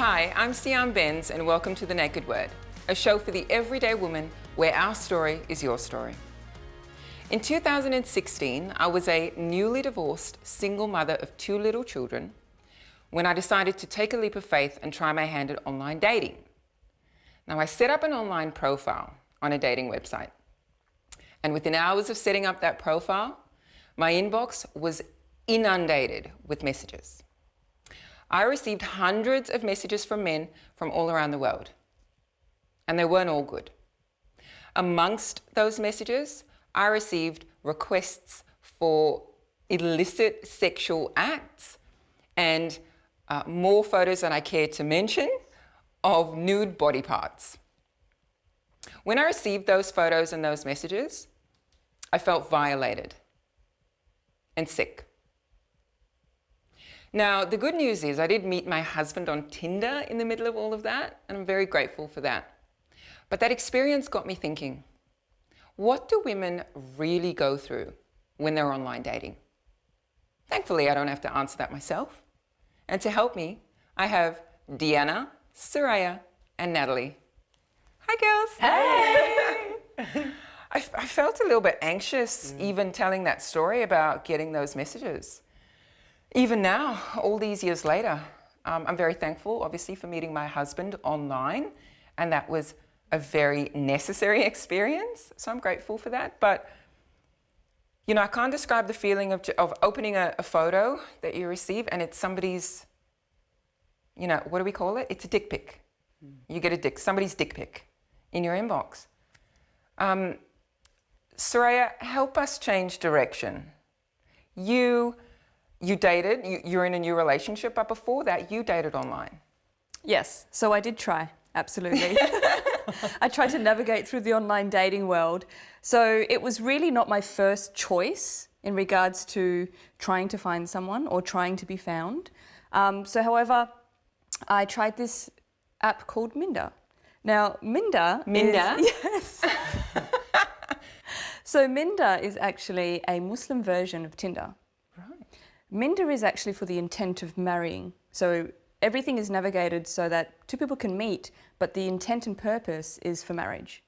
Hi, I'm Sian Benz and welcome to The Naked Word, a show for the everyday woman where our story is your story. In 2016, I was a newly divorced single mother of 2 little children when I decided to take a leap of faith and try my hand at online dating. Now, I set up an online profile on a dating website, and within hours of setting up that profile, my inbox was inundated with messages. I received hundreds of messages from men from all around the world, and they weren't all good. Amongst those messages, I received requests for illicit sexual acts and more photos than I care to mention of nude body parts. When I received those photos and those messages, I felt violated and sick. Now, the good news is I did meet my husband on Tinder in the middle of all of that, and I'm very grateful for that. But that experience got me thinking, what do women really go through when they're online dating? Thankfully, I don't have to answer that myself. And to help me, I have Deanna, Soraya, and Natalie. Hi, girls. Hey! I felt a little bit anxious even telling that story about getting those messages. Even now, all these years later, I'm very thankful, obviously, for meeting my husband online, and that was a very necessary experience, so I'm grateful for that. But, you know, I can't describe the feeling of opening a photo that you receive, and it's somebody's, you know, what do we call it? It's a dick pic. You get somebody's dick pic in your inbox. Soraya, help us change direction. You dated, you're in a new relationship, but before that, you dated online. Yes, so I did try, absolutely. I tried to navigate through the online dating world. So it was really not my first choice in regards to trying to find someone or trying to be found. However, I tried this app called Minder. Now, Minder? Yes. So Minder is actually a Muslim version of Tinder. Minder is actually for the intent of marrying. So everything is navigated so that 2 people can meet, but the intent and purpose is for marriage.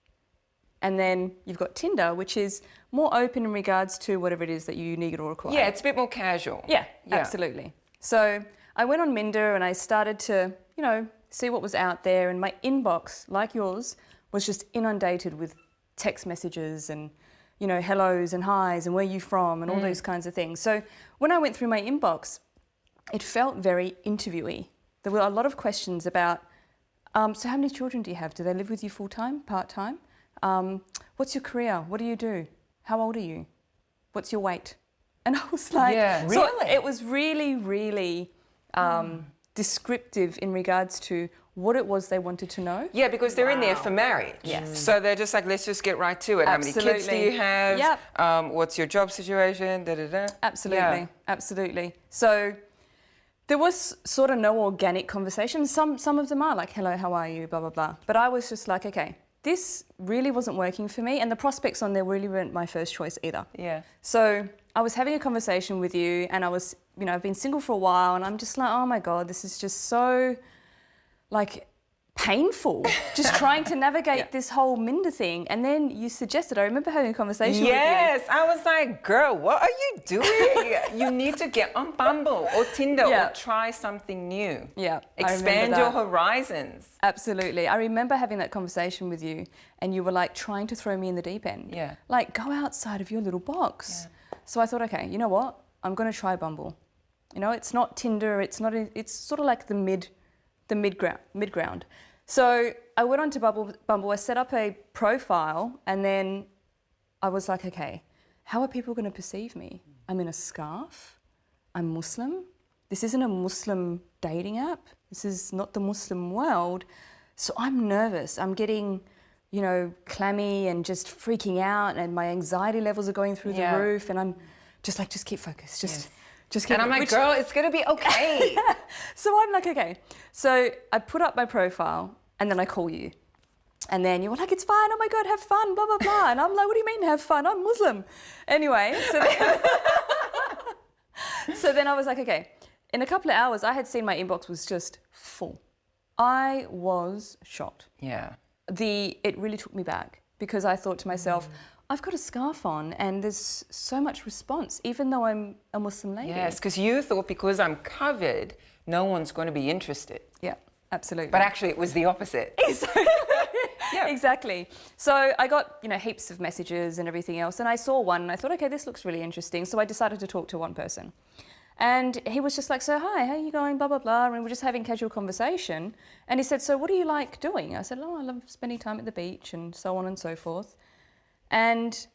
And then you've got Tinder, which is more open in regards to whatever it is that you need or require. Yeah, it's a bit more casual. Yeah, absolutely. So I went on Minder and I started to, you know, see what was out there, and my inbox, like yours, was just inundated with text messages and, you know, hellos and highs and where you from and all those kinds of things. So when I went through my inbox, it felt very interviewy. There were a lot of questions about, so how many children do you have? Do they live with you full-time, part-time? What's your career? What do you do? How old are you? What's your weight? And I was like, yeah, so really? it was really, really descriptive in regards to what it was they wanted to know. Yeah, because they're in there for marriage. Yes. So they're just like, let's just get right to it. Absolutely. How many kids do you have? Yep. What's your job situation? Absolutely, absolutely. So there was sort of no organic conversation. Some of them are like, hello, how are you, blah, blah, blah. But I was just like, okay, this really wasn't working for me, and the prospects on there really weren't my first choice either. Yeah. So I was having a conversation with you, and I was, you know, I've been single for a while, and I'm just like, oh my God, this is just so, like, painful, just trying to navigate this whole Minder thing. And then you suggested, I remember having a conversation with you. Yes, I was like, girl, what are you doing? You need to get on Bumble or Tinder or try something new. Yeah, expand your horizons. Absolutely. I remember having that conversation with you, and you were like trying to throw me in the deep end. Yeah. Like, go outside of your little box. Yeah. So I thought, okay, you know what? I'm going to try Bumble. You know, it's not Tinder. It's sort of like the mid ground. So I went on to Bumble. I set up a profile, and then I was like, okay, how are people going to perceive me? I'm in a scarf. I'm Muslim. This isn't a Muslim dating app. This is not the Muslim world. So I'm nervous. I'm getting, you know, clammy and just freaking out, and my anxiety levels are going through the roof, and I'm just like, just keep focused. Just keep. And I'm like, girl, it's going to be okay. So I'm like, okay. So I put up my profile, and then I call you. And then you were like, it's fine, oh my God, have fun, blah, blah, blah. And I'm like, what do you mean have fun? I'm Muslim. Anyway, so then I was like, okay. In a couple of hours, I had seen my inbox was just full. I was shocked. Yeah. It really took me back because I thought to myself, I've got a scarf on and there's so much response, even though I'm a Muslim lady. Yes, because you thought because I'm covered, no one's going to be interested. Yeah, absolutely. But actually, it was the opposite. Yeah. Exactly. So I got, heaps of messages and everything else, and I saw one and I thought, okay, this looks really interesting. So I decided to talk to one person. And he was just like, so hi, how are you going, blah, blah, blah. And we're just having casual conversation. And he said, so what do you like doing? I said, I love spending time at the beach and so on and so forth. And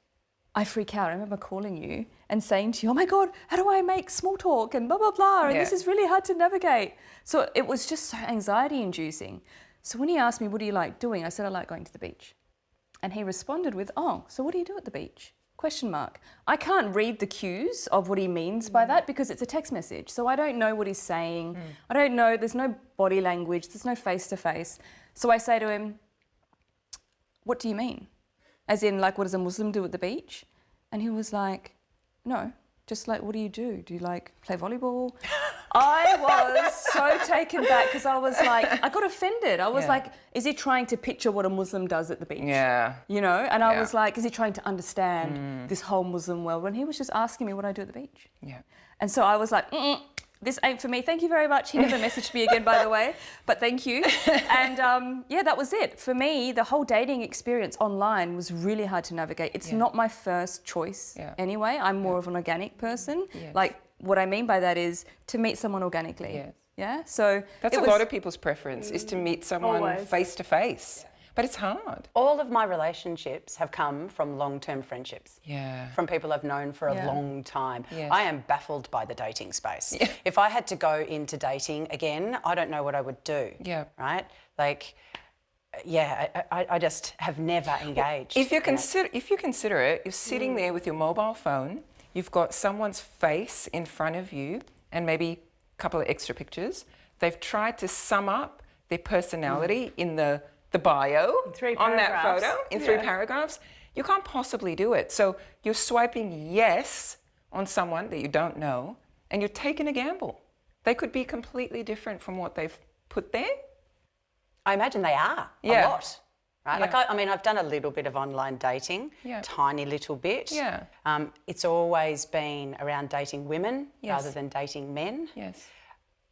I freak out. I remember calling you and saying to you, oh my God, how do I make small talk and blah, blah, blah. And this is really hard to navigate. So it was just so anxiety inducing. So when he asked me, what do you like doing? I said, I like going to the beach. And he responded with, oh, so what do you do at the beach? Question mark. I can't read the cues of what he means by that because it's a text message. So I don't know what he's saying. I don't know. There's no body language. There's no face-to-face. So I say to him, what do you mean? As in, like, what does a Muslim do at the beach? And he was like, no, just like, what do you do? Do you like play volleyball? I was so taken back because I was like, I got offended. I was like, is he trying to picture what a Muslim does at the beach? Yeah. And I was like, is he trying to understand this whole Muslim world? When he was just asking me what I do at the beach. Yeah. And so I was like, this ain't for me. Thank you very much. He never messaged me again, by the way, but thank you. And that was it. For me, the whole dating experience online was really hard to navigate. It's not my first choice anyway. I'm more of an organic person. Yes. Like, what I mean by that is to meet someone organically. Yes. Yeah. So that's a lot of people's preference is to meet someone face to face. But it's hard. All of my relationships have come from long-term friendships. Yeah. From people I've known for a long time. Yes. I am baffled by the dating space. Yeah. If I had to go into dating again, I don't know what I would do. Yeah. Right? Like, I just have never engaged. If you consider it, you're sitting there with your mobile phone, you've got someone's face in front of you and maybe a couple of extra pictures. They've tried to sum up their personality in the bio on that photo in 3 paragraphs. You can't possibly do it. So you're swiping yes on someone that you don't know and you're taking a gamble. They could be completely different from what they've put there. I imagine they are a lot. Right? Yeah. Like I've done a little bit of online dating, tiny little bit. Yeah. It's always been around dating women rather than dating men. Yes.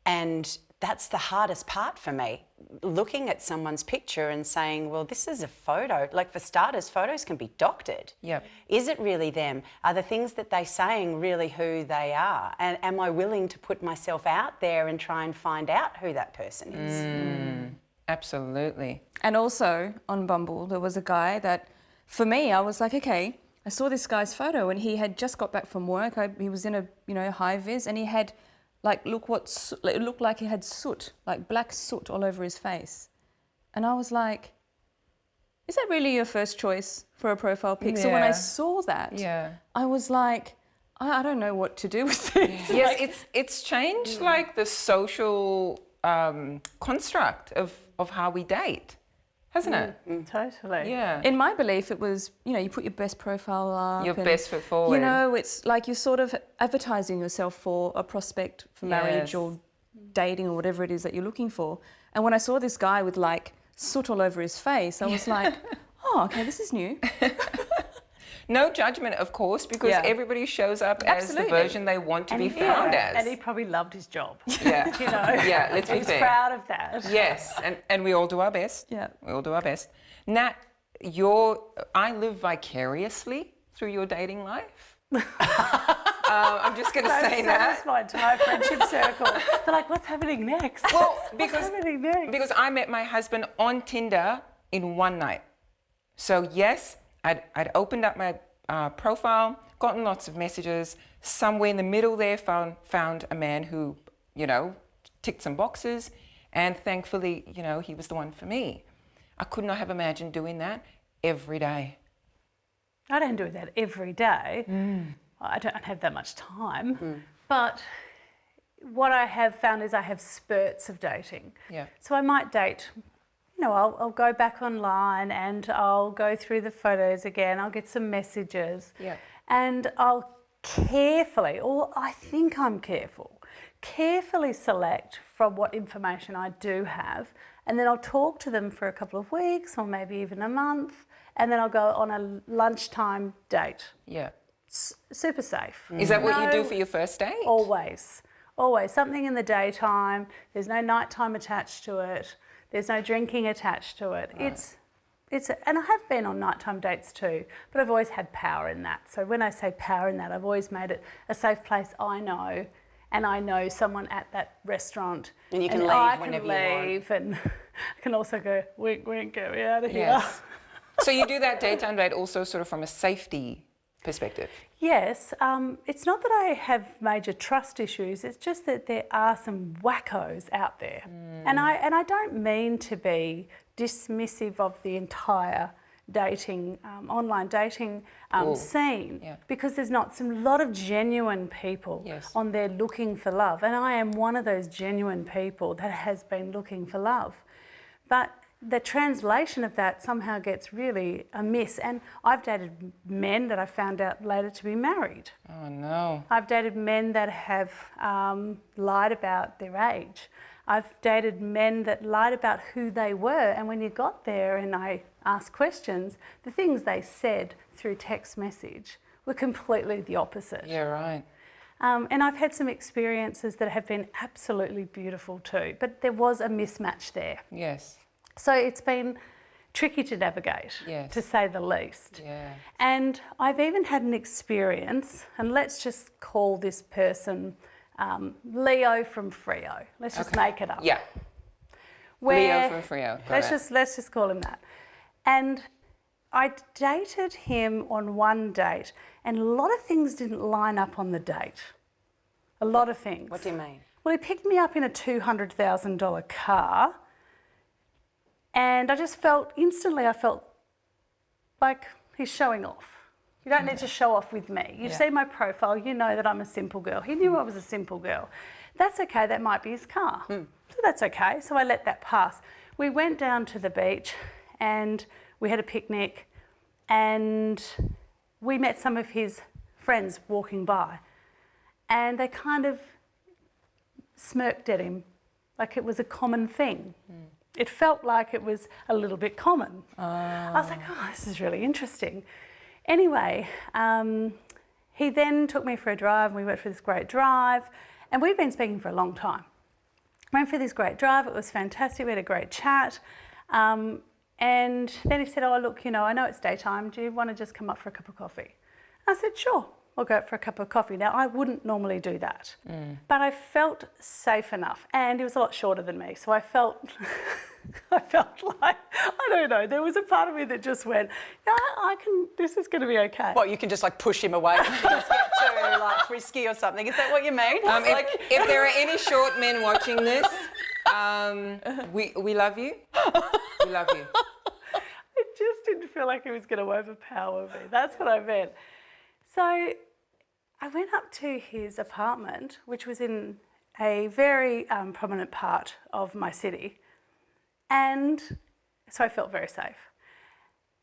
And that's the hardest part for me, looking at someone's picture and saying, well, this is a photo. Like, for starters, photos can be doctored. Yep. Is it really them? Are the things that they're saying really who they are? And am I willing to put myself out there and try and find out who that person is? Absolutely. And also on Bumble, there was a guy that, for me, I was like, okay, I saw this guy's photo and he had just got back from work. He was in a high vis and he had it looked like he had soot, like black soot all over his face. And I was like, is that really your first choice for a profile pic? So when I saw that, I was like, I don't know what to do with this. Yes, it's changed like the social construct of how we date, hasn't it? Totally. Yeah. In my belief, it was, you put your best profile up. Your best foot forward. It's like you're sort of advertising yourself for a prospect for marriage or dating or whatever it is that you're looking for. And when I saw this guy with like soot all over his face, I was like, oh, okay, this is new. No judgment, of course, because everybody shows up as the version they want to be found as. And he probably loved his job. Yeah. Yeah, let's be He's fair. proud of that. Yes, and we all do our best. Yeah. We all do our best. Nat, I live vicariously through your dating life. I'm just going to say that. That's my entire friendship circle. They're like, what's happening next? Well, what's happening next? Because I met my husband on Tinder in one night. So yes, I'd opened up my profile, gotten lots of messages. Somewhere in the middle there, found a man who, ticked some boxes, and thankfully, he was the one for me. I could not have imagined doing that every day. I don't do that every day. I don't have that much time. But what I have found is I have spurts of dating. Yeah. So I might date, I'll go back online and I'll go through the photos again. I'll get some messages. Yeah. And I'll carefully, or I think I'm carefully select from what information I do have And then I'll talk to them for a couple of weeks or maybe even a month, and then I'll go on a lunchtime date. Yeah. Super safe. Is that what you do for your first date? Always. Always. Something in the daytime. There's no nighttime attached to it. There's no drinking attached to it. Right. And I have been on nighttime dates too, but I've always had power in that. So when I say power in that, I've always made it a safe place I know, and I know someone at that restaurant. And you can and leave I whenever can you want. leave, and I can also go, wink, wink, get me out of here. Yes. So you do that daytime date also sort of from a safety perspective? Yes, it's not that I have major trust issues, it's just that there are some wackos out there. And I don't mean to be dismissive of the entire dating, online dating scene, yeah. because there's not a lot of genuine people Yes. on there looking for love. And I am one of those genuine people that has been looking for love. But the translation of that somehow gets really amiss. And I've dated men that I found out later to be married. Oh no. I've dated men that have lied about their age. I've dated men that lied about who they were, and when you got there and I asked questions, the things they said through text message were completely the opposite. Yeah, right. And I've had some experiences that have been absolutely beautiful too, but there was a mismatch there. Yes. So it's been tricky to navigate, Yes. to say the least. Yeah. And I've even had an experience, and let's just call this person Leo from Freo. Let's just make it up. Yeah. Where- Leo from Freo. Got Let's it. just call him that. And I dated him on one date, and a lot of things didn't line up on the date. A lot of things. What do you mean? Well, he picked me up in a $200,000 car, and I just felt instantly, I felt like he's showing off. You don't need to show off with me. You've Yeah. seen my profile, you know that I'm a simple girl. He knew I was a simple girl. That's okay, that might be his car. So that's okay, so I let that pass. We went down to the beach and we had a picnic, and we met some of his friends walking by, and they kind of smirked at him like it was a common thing. It felt like it was a little bit common. I was like, oh, this is really interesting. Anyway, he then took me for a drive, and we went for this great drive, and we'd been speaking for a long time. Went for this great drive, it was fantastic, we had a great chat. And then he said, oh, look, you know, I know it's daytime, do you want to just come up for a cup of coffee? I said, sure, I'll go out for a cup of coffee. Now, I wouldn't normally do that, but I felt safe enough, and he was a lot shorter than me, so I felt, I felt like, I don't know, there was a part of me that just went, yeah, I can, this is going to be okay. What, you can just like push him away if things get too like frisky or something? Is that what you mean? If there are any short men watching this, we love you. We love you. It just didn't feel like it was going to overpower me. That's what I meant. So I went up to his apartment, which was in a very prominent part of my city. And so I felt very safe.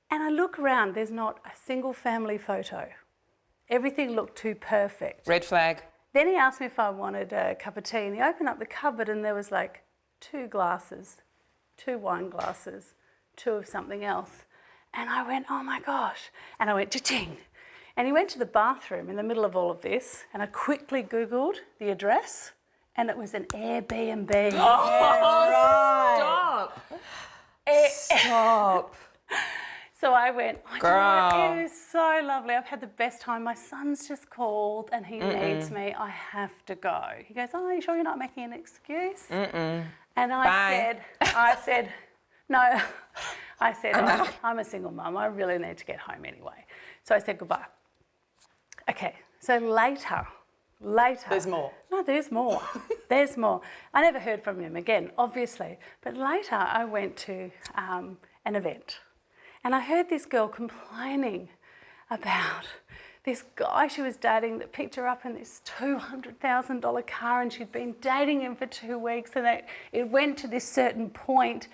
And I look around, there's not a single family photo. Everything looked too perfect. Red flag. Then he asked me if I wanted a cup of tea, and he opened up the cupboard and there was like 2 glasses, 2 wine glasses, 2 of something else. And I went, oh my gosh. And I went, cha-ching. And he went to the bathroom in the middle of all of this, and I quickly Googled the address, and it was an Airbnb. Stop. Stop. So I went, oh, Girl. it is so lovely. I've had the best time. My son's just called and he needs me. I have to go. He goes, oh, are you sure you're not making an excuse? And Bye. I said, no. I said, oh, I'm a single mum. I really need to get home anyway. So I said goodbye. Okay, so later. There's more. No, there's more. There's more. I never heard from him again, obviously. But later I went to an event, and I heard this girl complaining about this guy she was dating that picked her up in this $200,000 car, and she'd been dating him for 2 weeks, and it went to this certain point,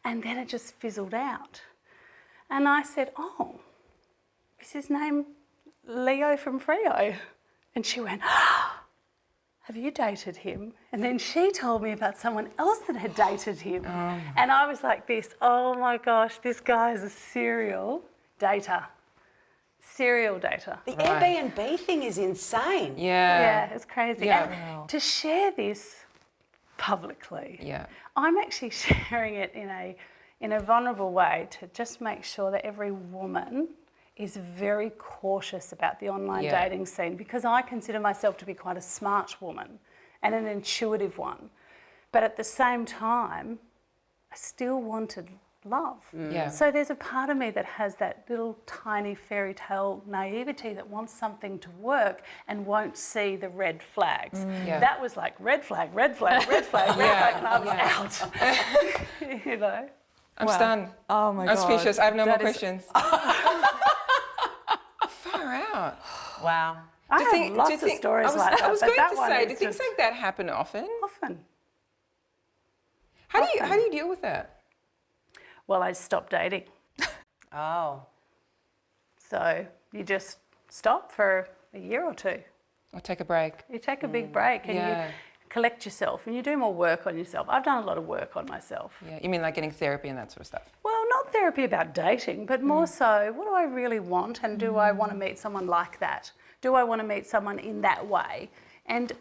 and then it just fizzled out. And I said, oh, is his name Leo from Freo? And she went, oh. have you dated him? And then she told me about someone else that had dated him. And I was like this, oh my gosh, this guy is a serial dater. Serial dater. The Airbnb thing is insane. Yeah, it's crazy. Yeah. And to share this publicly, Yeah. I'm actually sharing it in a vulnerable way to just make sure that every woman is very cautious about the online dating scene, because I consider myself to be quite a smart woman and an intuitive one. But at the same time, I still wanted love. Yeah. So there's a part of me that has that little tiny fairy tale naivety that wants something to work and won't see the red flags. Yeah. That was like red flag, red flag, red flag, red flag, and I was out. You know? I'm stunned. Oh my I'm God. speechless. I have no more That is- questions. Far out. Wow. I have lots of stories like that. I was but going that to one say, is do things just like that happen often? often. How do you deal with that? Well, I stopped dating. Oh. So you just stop for a year or two. Or take a break? You take a big break and Yeah. you collect yourself and you do more work on yourself. I've done a lot of work on myself. Yeah. You mean like getting therapy and that sort of stuff? Well, not therapy about dating, but more so, what do I really want, and do I want to meet someone like that? Do I want to meet someone in that way? And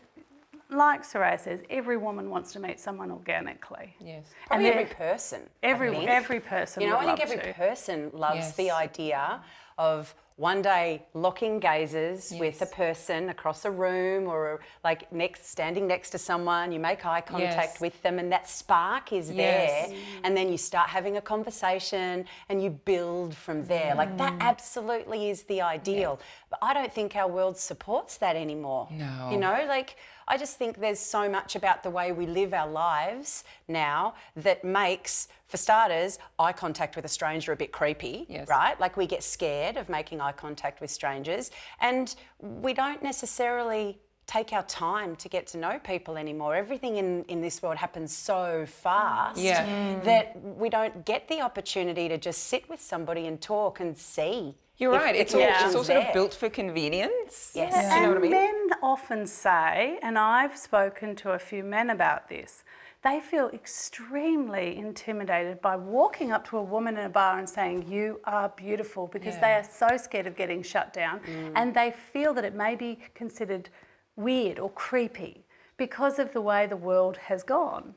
like Soraya says, every woman wants to meet someone organically. Yes. Probably And every person. Every I think. person. You know, would I think love every to. person loves Yes. the idea of one day locking gazes with a person across a room, or like standing next to someone, you make eye contact Yes. with them, and that spark is Yes. there, and then you start having a conversation and you build from there. Like that absolutely is the ideal. But I don't think our world supports that anymore. No. You know, like I just think there's so much about the way we live our lives now that makes, for starters, eye contact with a stranger a bit creepy, Yes. right? Like we get scared of making eye contact with strangers, and we don't necessarily take our time to get to know people anymore. Everything in this world happens so fast Yeah. that we don't get the opportunity to just sit with somebody and talk and see. You're if right. the It's all connection's sort of there. built for convenience. Yes. Yeah, You and know what I mean? men often say, and I've spoken to a few men about this, they feel extremely intimidated by walking up to a woman in a bar and saying, "You are beautiful," because they are so scared of getting shut down, and they feel that it may be considered weird or creepy because of the way the world has gone.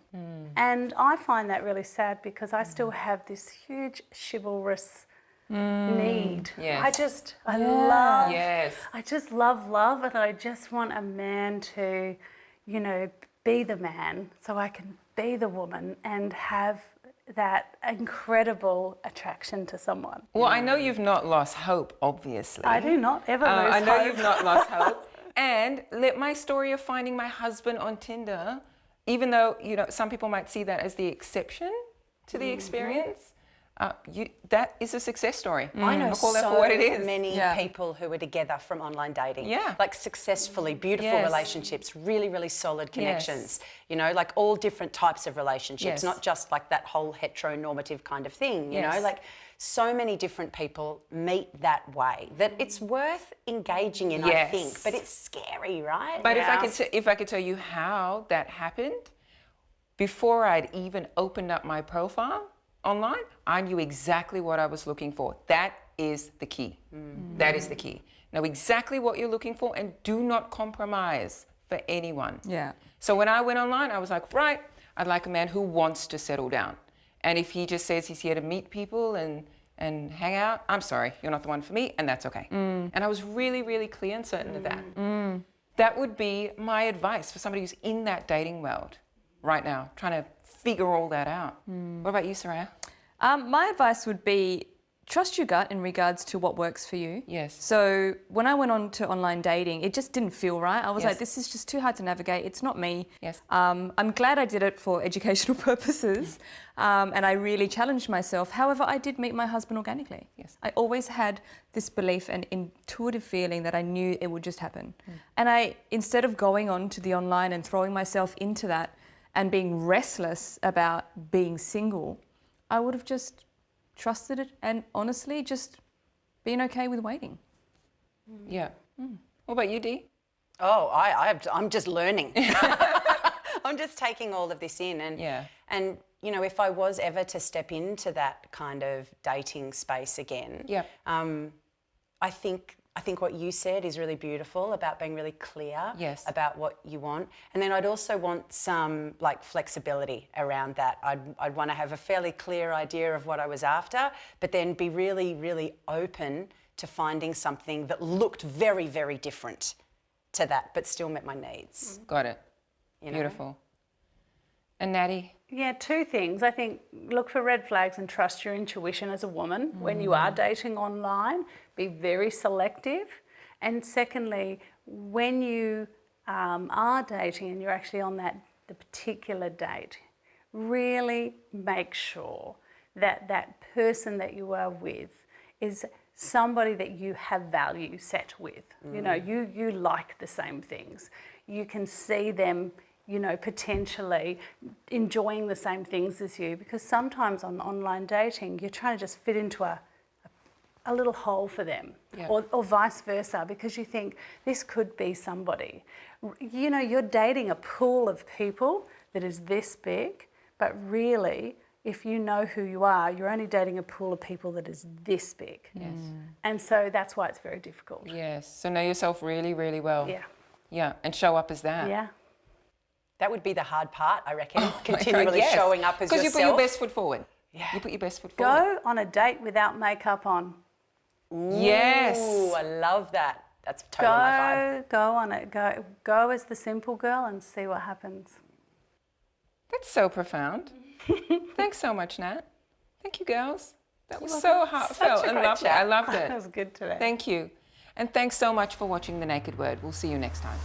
And I find that really sad, because I still have this huge chivalrous need. Yes. I just love love, and I just want a man to, you know, be the man so I can be the woman and have that incredible attraction to someone. Well, I know you've not lost hope, obviously. I do not ever lose I know hope. you've not lost hope. And let my story of finding my husband on Tinder, even though, you know, some people might see that as the exception to the experience, that is a success story. I know I'll call that so for what it is. many people who are together from online dating. Yeah. Like successfully, beautiful Yes. relationships, really, really solid connections. Yes. You know, like all different types of relationships, Yes. not just like that whole heteronormative kind of thing, you know, Yes. like so many different people meet that way that it's worth engaging in, I think, Yes. but it's scary, right? But Yeah. if I could tell you how that happened, before I'd even opened up my profile online, I knew exactly what I was looking for. That is the key. That is the key. Know exactly what you're looking for and do not compromise for anyone. Yeah. So when I went online, I was like, right, I'd like a man who wants to settle down. And if he just says he's here to meet people and hang out, I'm sorry, you're not the one for me, and that's okay. And I was really, really clear and certain of that. That would be my advice for somebody who's in that dating world right now, trying to figure all that out. What about you, Soraya? My advice would be trust your gut in regards to what works for you. Yes. So when I went on to online dating, it just didn't feel right. I was Yes. like, this is just too hard to navigate. It's not me. Yes. I'm glad I did it for educational purposes, and I really challenged myself. However, I did meet my husband organically. Yes. I always had this belief and intuitive feeling that I knew it would just happen. And instead of going on to the online and throwing myself into that and being restless about being single, I would have just trusted it and honestly just been okay with waiting. Yeah. What about you, Dee? Oh, I'm just learning. I'm just taking all of this in, and you know, if I was ever to step into that kind of dating space again, I think what you said is really beautiful about being really clear about what you want, and then I'd also want some like flexibility around that. I'd want to have a fairly clear idea of what I was after, but then be really, really open to finding something that looked very, very different to that, but still met my needs. Got it. You know? Beautiful. And Natty? Yeah, two things. I think look for red flags and trust your intuition as a woman. When you are dating online, be very selective. And secondly, when you are dating and you're actually on the particular date, really make sure that that person that you are with is somebody that you have value set with. You know, you like the same things. You can see them, you know, potentially enjoying the same things as you, because sometimes on online dating, you're trying to just fit into a little hole for them, or vice versa, because you think this could be somebody. You know, you're dating a pool of people that is this big, but really, if you know who you are, you're only dating a pool of people that is this big. Yes. And so that's why it's very difficult. Yes. So know yourself really, really well. Yeah. Yeah. And show up as that. Yeah. That would be the hard part, I reckon, Oh continually showing up as yourself. Because you put your best foot forward. Yeah. You put your best foot forward. Go on a date without makeup on. Yes. Ooh, I love that. That's totally my vibe. Go on it. Go as the simple girl and see what happens. That's so profound. Thanks so much, Nat. Thank you, girls. That was so heartfelt and lovely. I loved it. That was good today. Thank you. And thanks so much for watching The Naked Word. We'll see you next time.